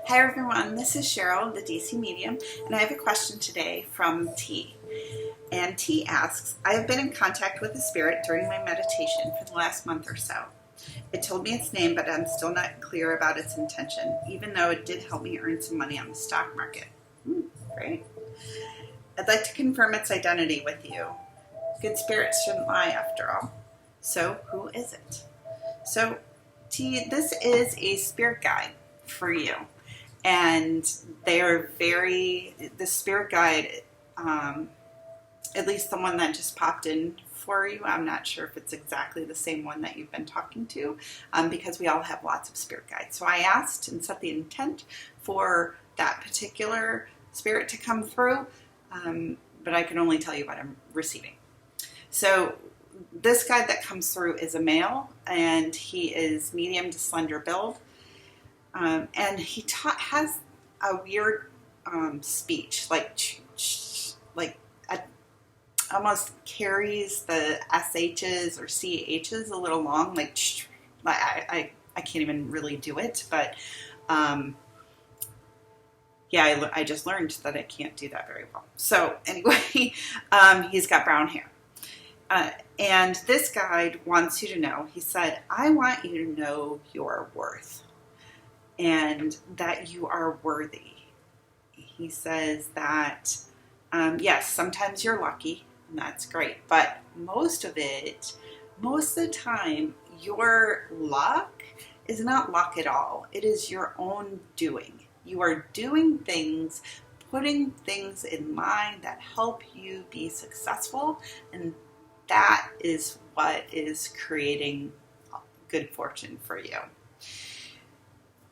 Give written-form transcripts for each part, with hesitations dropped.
Hi everyone, this is Cheryl, the DC Medium, and I have a question today from T. And T asks, I have been in contact with the spirit during my meditation for the last month or so. It told me its name, but I'm still not clear about its intention, even though it did help me earn some money on the stock market. Great. I'd like to confirm its identity with you. Good spirits shouldn't lie after all. So who is it? So T, this is a spirit guide for you. And they are the spirit guide, at least the one that just popped in for you. I'm not sure if it's exactly the same one that you've been talking to, because we all have lots of spirit guides. So I asked and set the intent for that particular spirit to come through, but I can only tell you what I'm receiving. So this guide that comes through is a male, and he is medium to slender build. And he has a weird speech, almost carries the SHs or CHs a little long, I can't even really do it, but I just learned that I can't do that very well. So anyway, he's got brown hair. And this guide wants you to know, he said, I want you to know your worth and that you are worthy. He says that, yes, sometimes you're lucky, and that's great, but most of the time, your luck is not luck at all. It is your own doing. You are doing things, putting things in mind that help you be successful, and that is what is creating good fortune for you.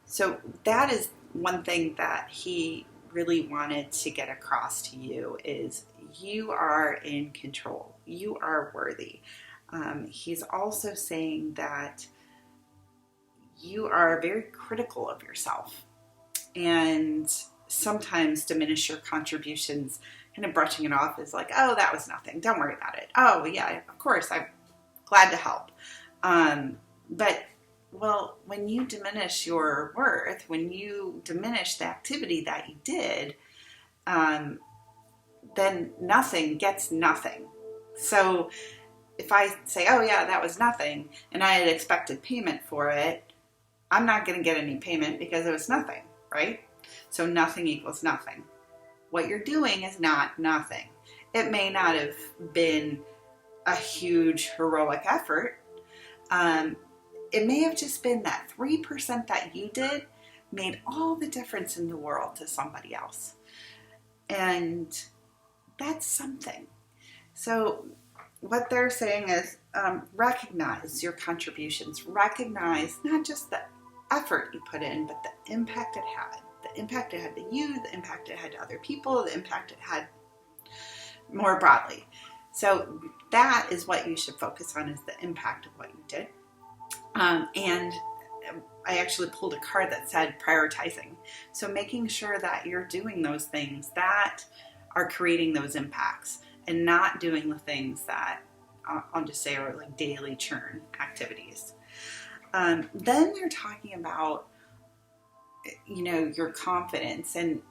So that is one thing that he really wanted to get across to you is you are in control. You are worthy. He's also saying that you are very critical of yourself and sometimes diminish your contributions, kind of brushing it off as like, oh, that was nothing. Don't worry about it. Oh, yeah, of course, I'm glad to help. Well, when you diminish your worth, when you diminish the activity that you did, then nothing gets nothing. So if I say, oh yeah, that was nothing, and I had expected payment for it, I'm not going to get any payment because it was nothing, right? So nothing equals nothing. What you're doing is not nothing. It may not have been a huge heroic effort. It may have just been that 3% that you did made all the difference in the world to somebody else. And that's something. So what they're saying is recognize your contributions. Recognize not just the effort you put in, but the impact it had. The impact it had to you, the impact it had to other people, the impact it had more broadly. So that is what you should focus on, is the impact of what you did. And I actually pulled a card that said prioritizing. So making sure that you're doing those things that are creating those impacts and not doing the things that I'll just say are like daily churn activities. Then they're talking about, your confidence and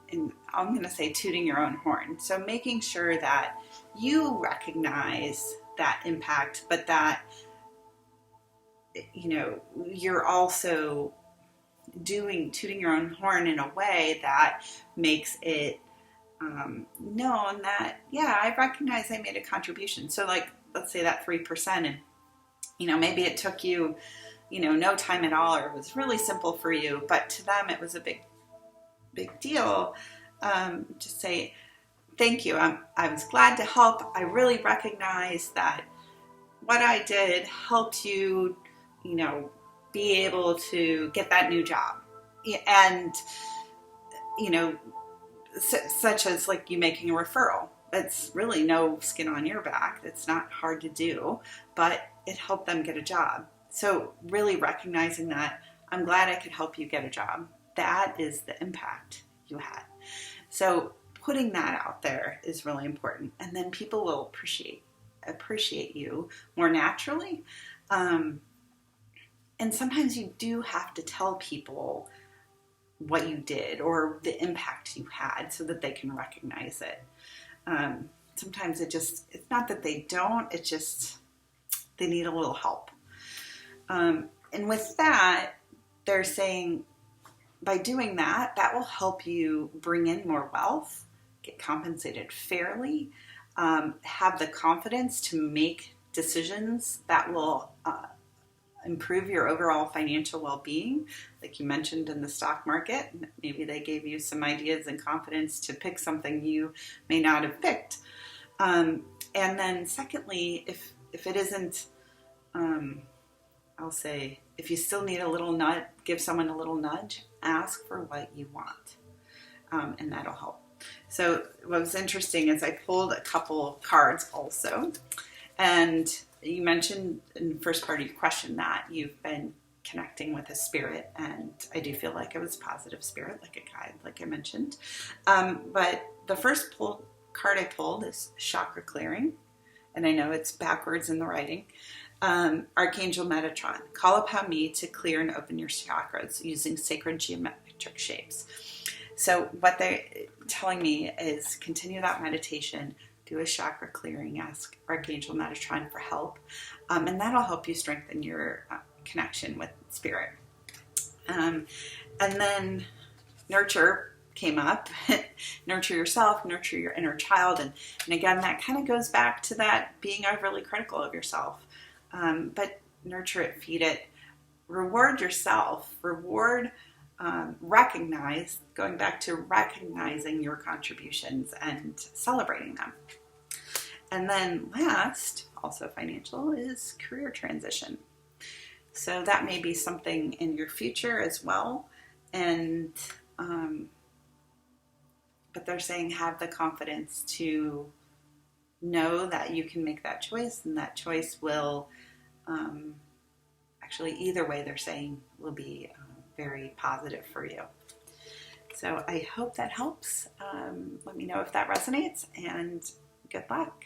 I'm going to say tooting your own horn. So making sure that you recognize that impact, but that you're also tooting your own horn in a way that makes it known that, yeah, I recognize I made a contribution. So like, let's say that 3% and, maybe it took you, no time at all, or it was really simple for you, but to them it was a big deal. Just say, thank you. I was glad to help. I really recognize that what I did helped you, be able to get that new job. And, such as like you making a referral. It's really no skin on your back. It's not hard to do, but it helped them get a job. So really recognizing that I'm glad I could help you get a job. That is the impact you had. So putting that out there is really important. And then people will appreciate you more naturally. And sometimes you do have to tell people what you did or the impact you had so that they can recognize it. Sometimes it's not that they don't, it's just they need a little help. And with that, they're saying by doing that, that will help you bring in more wealth, get compensated fairly, have the confidence to make decisions that will improve your overall financial well-being. Like you mentioned in the stock market, maybe they gave you some ideas and confidence to pick something you may not have picked. And then secondly, if it isn't, I'll say, if you still need a little nudge, give someone a little nudge, ask for what you want, and that'll help. So what was interesting is I pulled a couple cards also, and you mentioned in the first part of your question that you've been connecting with a spirit, and I do feel like it was a positive spirit, like a guide, like I mentioned. But the first card I pulled is chakra clearing, and I know it's backwards in the writing. Archangel Metatron, call upon me to clear and open your chakras using sacred geometric shapes. So what they're telling me is continue that meditation, do a chakra clearing, ask Archangel Metatron for help, and that'll help you strengthen your connection with spirit. And then nurture came up. Nurture yourself, nurture your inner child, and again, that kind of goes back to that being overly critical of yourself. But nurture it, feed it, reward yourself, recognize, going back to recognizing your contributions and celebrating them. And then last, also financial, is career transition. So that may be something in your future as well. And, but they're saying have the confidence to know that you can make that choice, and that choice will, actually either way they're saying will be very positive for you. So I hope that helps. Let me know if that resonates, and good luck.